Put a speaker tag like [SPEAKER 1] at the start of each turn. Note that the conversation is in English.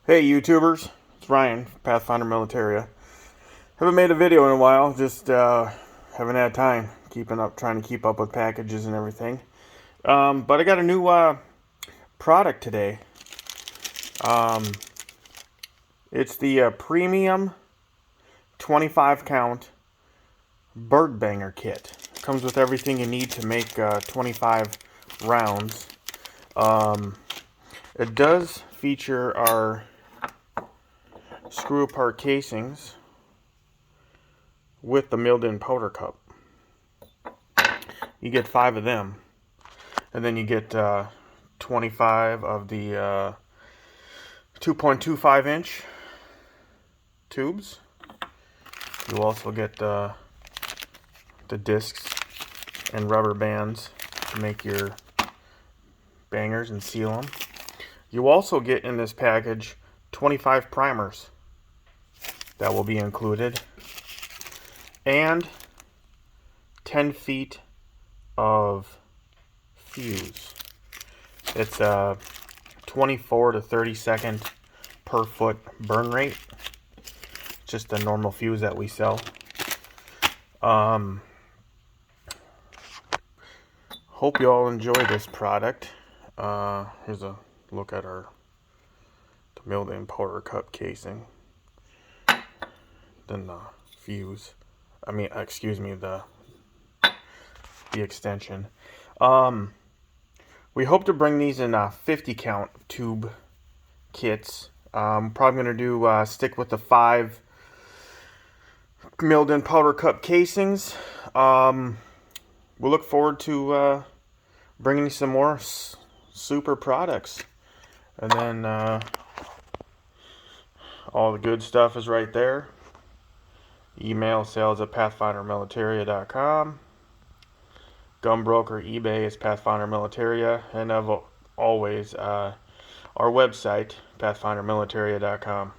[SPEAKER 1] Hey YouTubers, it's Ryan, Pathfinder Militaria. Haven't made a video in a while, just haven't had time trying to keep up with packages and everything. But I got a new product today. Um, it's the premium 25 count bird banger kit. It comes with everything you need to make 25 rounds. It does feature our screw apart casings with the milled in powder cup. You get 5 of them, and then you get 25 of the 2.25 inch tubes. You also get the discs and rubber bands to make your bangers and seal them. You also get in this package 25 primers that will be included, and 10 feet of fuse. It's a 24 to 30 second per foot burn rate. Just the normal fuse that we sell. Hope you all enjoy this product. Here's a look at the milled in powder cup casing. Then the fuse. Excuse me, the extension. We hope to bring these in 50 count tube kits. Probably going to stick with the 5 milled in powder cup casings. We look forward to bringing you some more super products. And then all the good stuff is right there. Email sales@pathfindermilitaria.com. Gun broker eBay is Pathfinder Militaria, and always our website pathfindermilitaria.com.